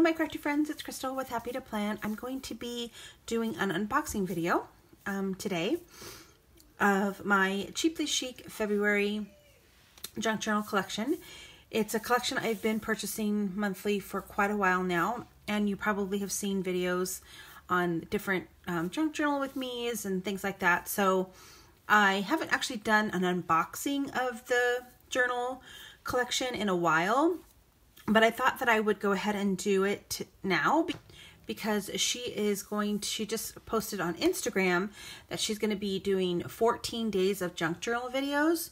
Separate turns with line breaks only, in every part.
my crafty friends, it's Crystal with Happy to Plan. I'm going to be doing an unboxing video today of my Cheaply Chic February junk journal collection. It's a collection I've been purchasing monthly for quite a while now, and you probably have seen videos on different junk journal with me's and things like that. So I haven't actually done an unboxing of the journal collection in a while, but I thought that I would go ahead and do it now because she just posted on Instagram that she's going to be doing 14 days of junk journal videos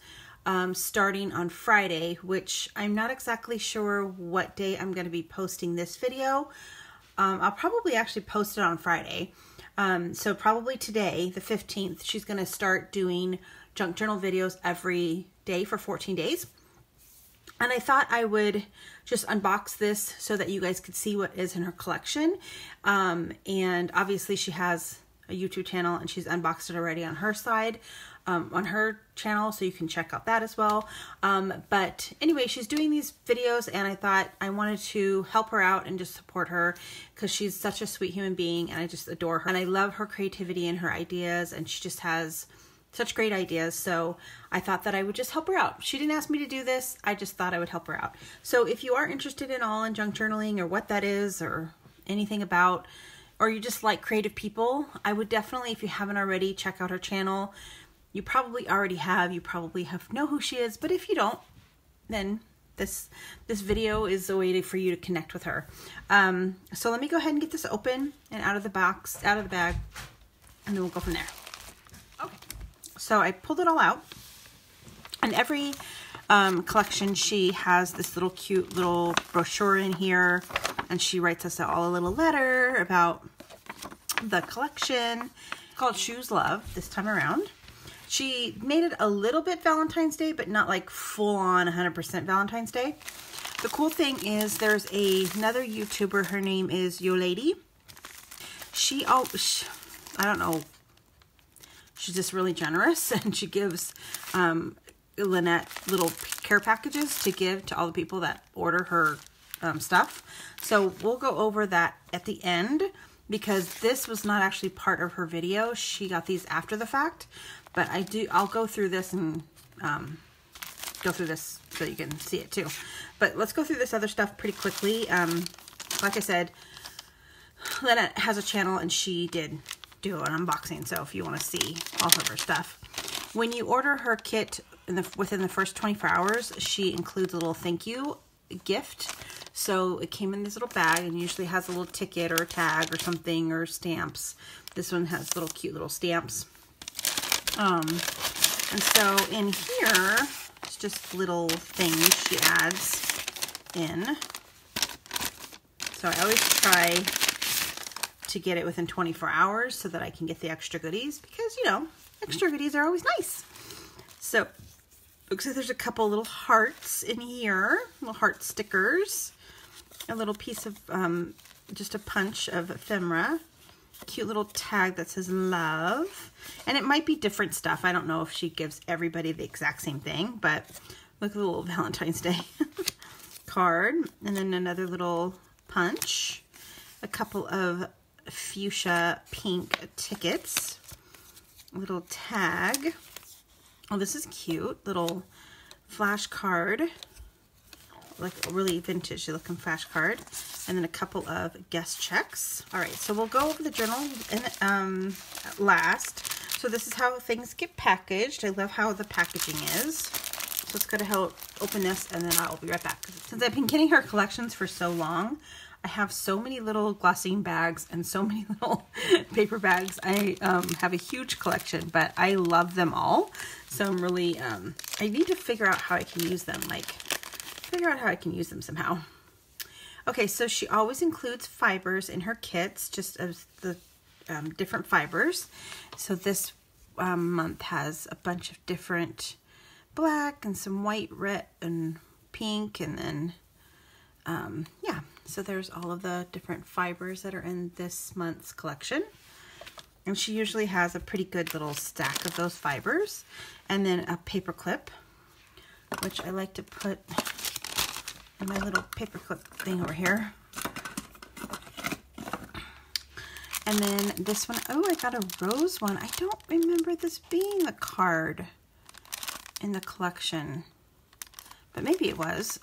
starting on Friday, which I'm not exactly sure what day I'm going to be posting this video. I'll probably actually post it on Friday. So probably today, the 15th, she's going to start doing junk journal videos every day for 14 days. And I thought I would just unbox this so that you guys could see what is in her collection. And obviously she has a YouTube channel and she's unboxed it already on her side, on her channel, so you can check out that as well. But anyway, she's doing these videos and I thought I wanted to help her out and just support her because she's such a sweet human being and I just adore her. And I love her creativity and her ideas, and she just has such great ideas. So I thought that I would just help her out. She didn't ask me to do this. I just thought I would help her out. So if you are interested in all in junk journaling or what that is or anything about, or you just like creative people, I would definitely, if you haven't already, check out her channel. You probably already have. You probably know who she is, but if you don't, then this video is a way for you to connect with her. So let me go ahead and get this open and out of the box, out of the bag, and then we'll go from there. Okay. So I pulled it all out, and every collection she has this little cute little brochure in here, and she writes us all a little letter about the collection. It's called Shoes Love this time around. She made it a little bit Valentine's Day, but not like full on 100% Valentine's Day. The cool thing is there's another YouTuber, her name is Yaleidy. I don't know, she's just really generous, and she gives Lynette little care packages to give to all the people that order her stuff. So we'll go over that at the end because this was not actually part of her video. She got these after the fact, but I'll go through this and go through this so you can see it too. But let's go through this other stuff pretty quickly. Like I said, Lynette has a channel and she did do an unboxing, so if you want to see all of her stuff. When you order her kit within the first 24 hours, she includes a little thank you gift. So it came in this little bag and usually has a little ticket or a tag or something, or stamps. This one has little cute little stamps. And so in here, it's just little things she adds in. So I always try to get it within 24 hours so that I can get the extra goodies, because, you know, extra goodies are always nice. So looks like there's a couple little hearts in here, little heart stickers, a little piece of just a punch of ephemera, cute little tag that says love, and it might be different stuff. I don't know if she gives everybody the exact same thing, but look at the little Valentine's Day card, and then another little punch, a couple of fuchsia pink tickets, a little tag. Oh, this is cute. Little flash card, like a really vintage looking flash card, and then a couple of guest checks. All right, so we'll go over the journal last. So this is how things get packaged. I love how the packaging is. So let's go ahead and open this, and then I'll be right back. Since I've been getting her collections for so long, I have so many little glossine bags and so many little paper bags. I have a huge collection, but I love them all. So I'm really, I need to figure out how I can use them, somehow. Okay, so she always includes fibers in her kits, just as the different fibers. So this month has a bunch of different black and some white, red, and pink, and then, yeah. So there's all of the different fibers that are in this month's collection. And she usually has a pretty good little stack of those fibers. And then a paper clip, which I like to put in my little paper clip thing over here. And then this one, oh, I got a rose one. I don't remember this being the card in the collection, but maybe it was.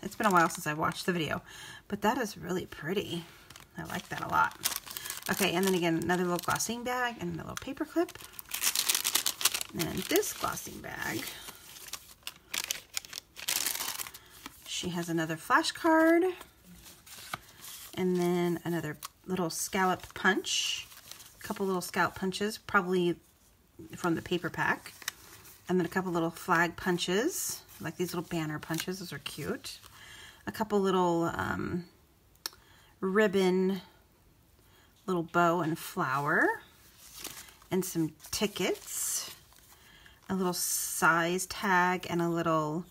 It's been a while since I watched the video, but that is really pretty. I like that a lot. Okay, and then again, another little glossing bag and a little paper clip. And then this glossing bag, she has another flashcard, and then another little scallop punch, a couple little scallop punches, probably from the paper pack, and then a couple little flag punches, like these little banner punches. Those are cute. A couple little ribbon, little bow and flower, and some tickets, a little size tag, and a little,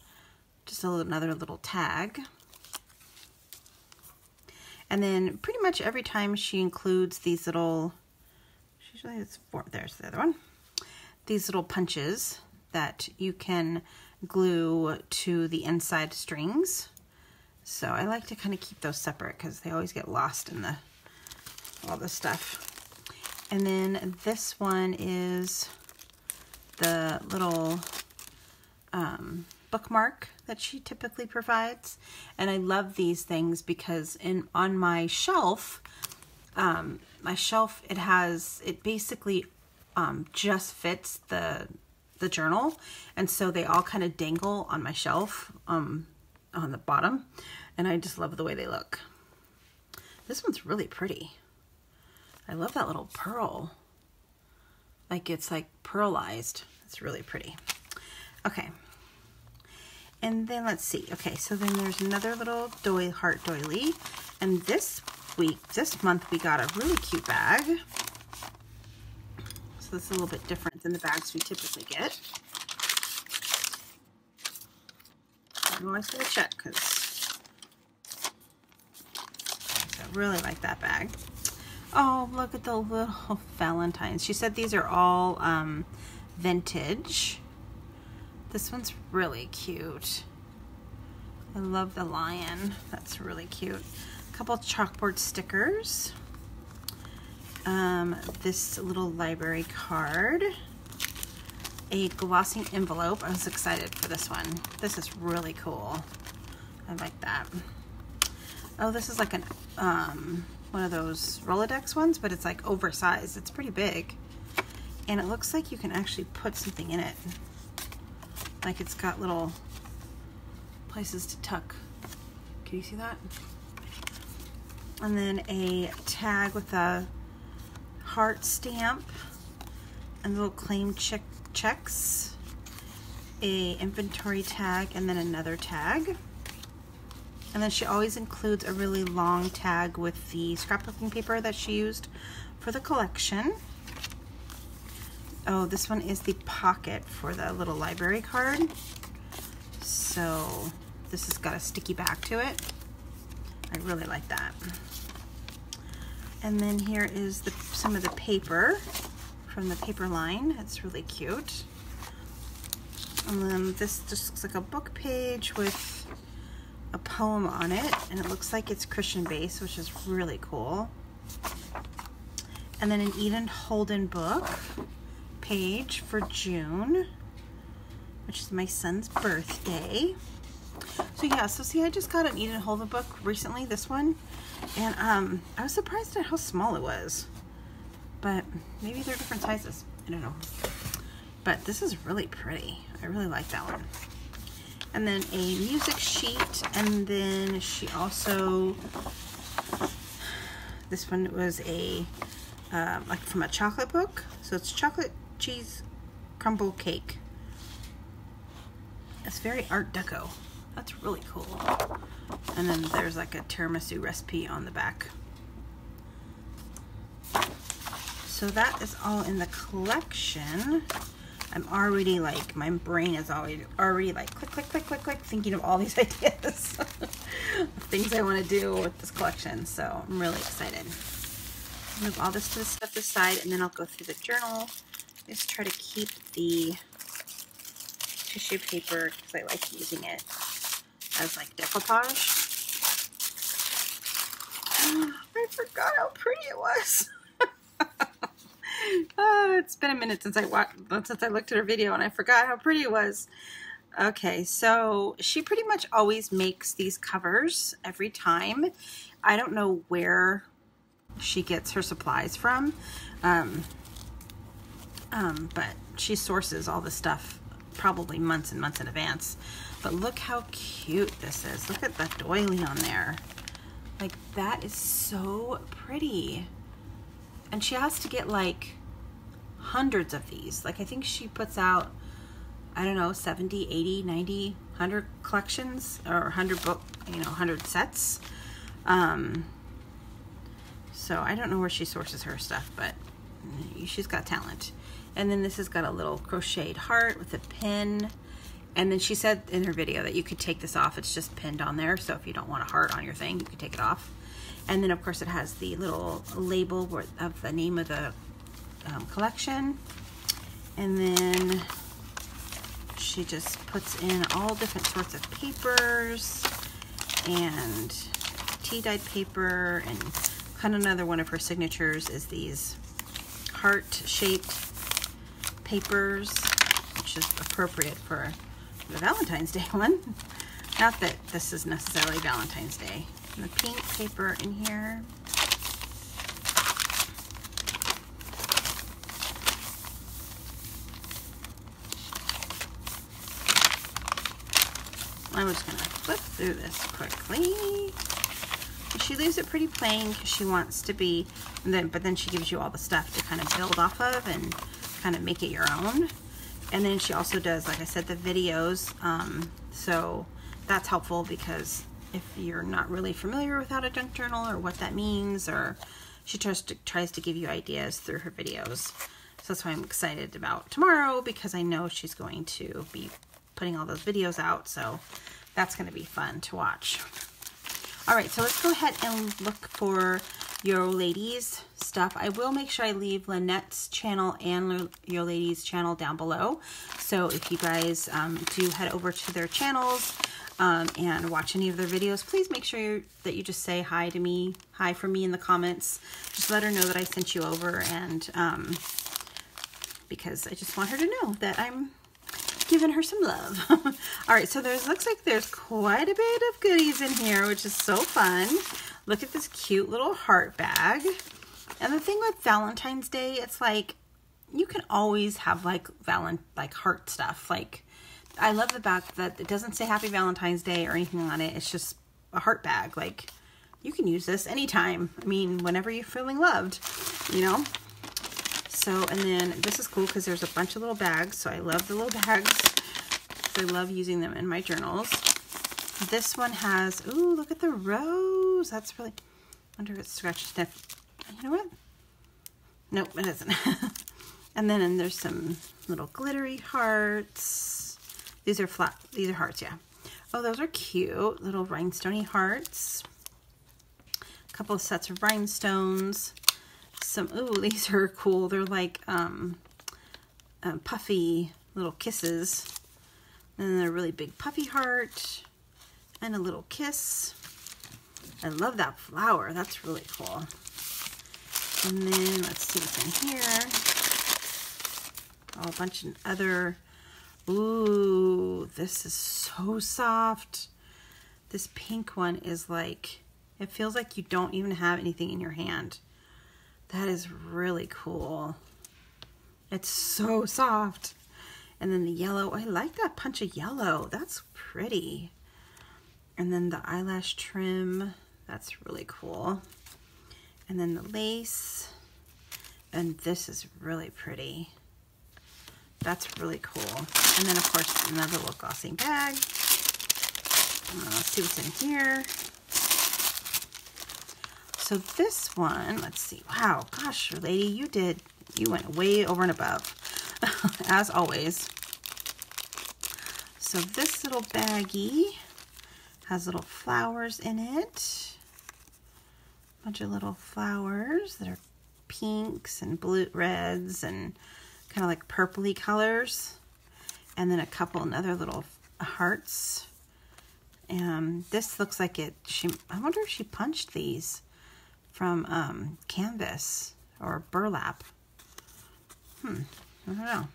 just another little tag. And then pretty much every time she includes these little, usually it's four, there's the other one, these little punches that you can glue to the inside strings. So I like to kind of keep those separate because they always get lost in all the stuff. And then this one is the little bookmark that she typically provides. And I love these things because on my shelf, it basically just fits the journal, and so they all kind of dangle on my shelf on the bottom, and I just love the way they look. This one's really pretty. I love that little pearl, like it's like pearlized. It's really pretty. Okay, and then let's see. Okay, so then there's another little heart doily, and this month we got a really cute bag. So this is a little bit different than the bags we typically get. I'm always gonna check because I really like that bag. Oh, look at the little Valentines. She said these are all vintage. This one's really cute. I love the lion. That's really cute. A couple chalkboard stickers. This little library card. A glossing envelope. I was excited for this one. This is really cool. I like that. Oh, this is like an one of those Rolodex ones, but it's like oversized. It's pretty big. And it looks like you can actually put something in it. Like it's got little places to tuck. Can you see that? And then a tag with a heart stamp and little claim checks, a inventory tag, and then another tag. And then she always includes a really long tag with the scrapbooking paper that she used for the collection. Oh, this one is the pocket for the little library card. So this has got a sticky back to it. I really like that. And then here is some of the paper from the paper line. It's really cute. And then this just looks like a book page with a poem on it, and it looks like it's Christian based, which is really cool. And then an Eden Holden book page for June, which is my son's birthday. So yeah, so see, I just got an Eden Holden book recently, this one, and I was surprised at how small it was, but maybe they're different sizes. I don't know, but this is really pretty. I really like that one. And then a music sheet, and then she also, this one was a like from a chocolate book, so it's chocolate cheese crumble cake. It's very Art Deco. That's really cool. And then there's like a tiramisu recipe on the back. So that is all in the collection. I'm already like, my brain is already like click, click, click, click, click, thinking of all these ideas of things I want to do with this collection. So I'm really excited. I'll move all this stuff aside, and then I'll go through the journal. Just try to keep the tissue paper because I like using it as like decoupage. I forgot how pretty it was. Oh, it's been a minute since I looked at her video and I forgot how pretty it was. Okay, so she pretty much always makes these covers every time. I don't know where she gets her supplies from, but she sources all the stuff probably months and months in advance. But look how cute this is. Look at the doily on there. Like, that is so pretty. And she has to get like hundreds of these. Like, I think she puts out, I don't know, 70, 80, 90, 100 collections, or 100 book, 100 sets. So I don't know where she sources her stuff, but she's got talent. And then this has got a little crocheted heart with a pin. And then she said in her video that you could take this off. It's just pinned on there. So if you don't want a heart on your thing, you can take it off. And then of course it has the little label of the name of the collection. And then she just puts in all different sorts of papers and tea-dyed paper. And kind of another one of her signatures is these heart-shaped papers, which is appropriate for the Valentine's Day one. Not that this is necessarily Valentine's Day. And the pink paper in here. I'm just gonna flip through this quickly. She leaves it pretty plain because she wants to be, but then she gives you all the stuff to kind of build off of and kind of make it your own. And then she also does, like I said, the videos. So that's helpful because if you're not really familiar with how to junk journal or what that means, or she tries to give you ideas through her videos. So that's why I'm excited about tomorrow, because I know she's going to be putting all those videos out. So that's going to be fun to watch. All right, so let's go ahead and look for Yaleidy's stuff. I will make sure I leave Lynette's channel and Yaleidy's channel down below. So if you guys do head over to their channels and watch any of their videos, please make sure that you just say hi to me, hi from me in the comments. Just let her know that I sent you over, and because I just want her to know that I'm giving her some love. All right, so looks like there's quite a bit of goodies in here, which is so fun. Look at this cute little heart bag. And the thing with Valentine's Day, it's like you can always have like heart stuff. Like, I love the fact that it doesn't say Happy Valentine's Day or anything on it. It's just a heart bag. Like, you can use this anytime. I mean, whenever you're feeling loved, you know. So, and then this is cool because there's a bunch of little bags. So I love the little bags. I love using them in my journals. This one has, ooh, look at the rose. That's really, I wonder if it's scratched sniff. You know what? Nope, it isn't. And then there's some little glittery hearts. These are hearts, yeah. Oh, those are cute. Little rhinestoney hearts. A couple of sets of rhinestones. Ooh, these are cool. They're like puffy little kisses. And then they're a really big puffy heart and a little kiss. I love that flower. That's really cool. And then let's see what's in here. Oh, a bunch of other. Ooh, this is so soft. This pink one is like, it feels like you don't even have anything in your hand. That is really cool. It's so soft. And then the yellow, I like that punch of yellow. That's pretty. And then the eyelash trim, that's really cool. And then the lace. And this is really pretty. That's really cool. And then of course another little glossing bag. Let's see what's in here. So this one, let's see. Wow, gosh, lady, you went way over and above, as always. So this little baggie has little flowers in it. A bunch of little flowers that are pinks and blue, reds, and kind of like purpley colors. And then a couple other little hearts. And this looks like I wonder if she punched these from canvas or burlap. I don't know.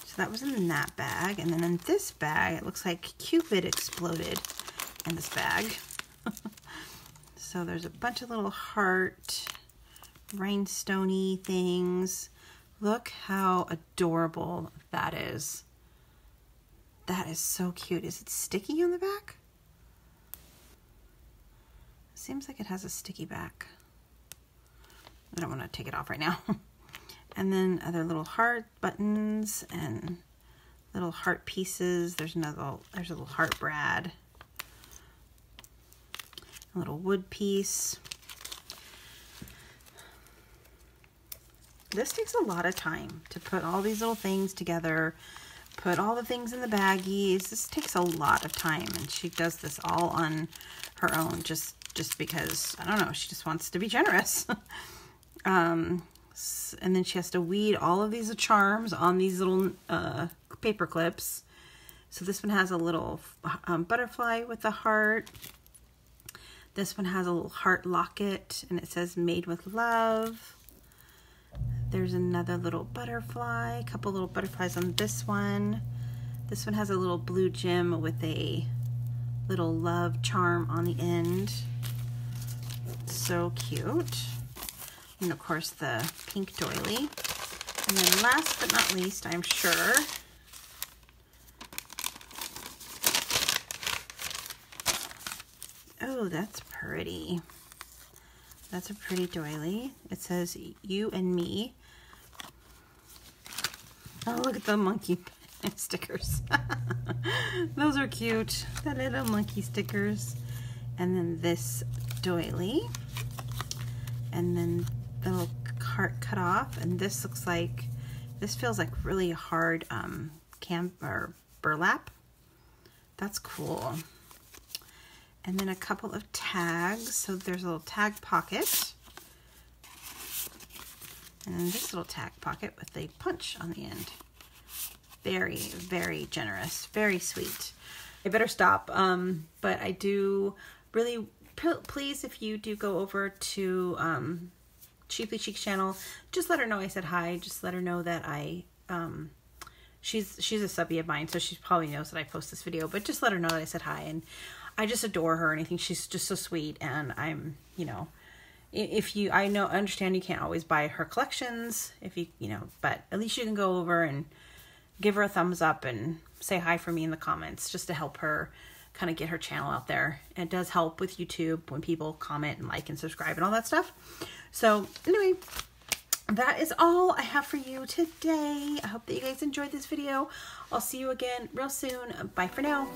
So that was in that bag. And then in this bag, it looks like Cupid exploded in this bag. So there's a bunch of little heart, rhinestone-y things. Look how adorable that is. That is so cute. Is it sticky on the back? Seems like it has a sticky back. I don't want to take it off right now. And then other little heart buttons and little heart pieces. There's a little heart brad. A little wood piece. This takes a lot of time to put all these little things together, put all the things in the baggies. This takes a lot of time, and she does this all on her own just because, I don't know, she just wants to be generous. And then she has to weed all of these charms on these little paper clips. So this one has a little butterfly with a heart. This one has a little heart locket, and it says made with love. There's another little butterfly, a couple little butterflies on this one. This one has a little blue gem with a little love charm on the end. So cute. And of course the pink doily. And then last but not least, I'm sure, oh, that's pretty. That's a pretty doily. It says you and me. Oh, look at the monkey stickers. Those are cute. The little monkey stickers. And then this doily. And then the little heart cut off. And this looks like, this feels like really hard burlap. That's cool. And then a couple of tags. So there's a little tag pocket. And then this little tag pocket with a punch on the end. Very, very generous. Very sweet. I better stop. But I do really, please, if you do go over to Cheaply Chic's channel, just let her know I said hi. Just let her know that I, she's a subby of mine, so she probably knows that I post this video. But just let her know that I said hi. And I just adore her and I think she's just so sweet, and I'm, you know, I understand you can't always buy her collections, but at least you can go over and give her a thumbs up and say hi for me in the comments, just to help her kind of get her channel out there. And it does help with YouTube when people comment and like and subscribe and all that stuff. So anyway, that is all I have for you today. I hope that you guys enjoyed this video. I'll see you again real soon. Bye for now.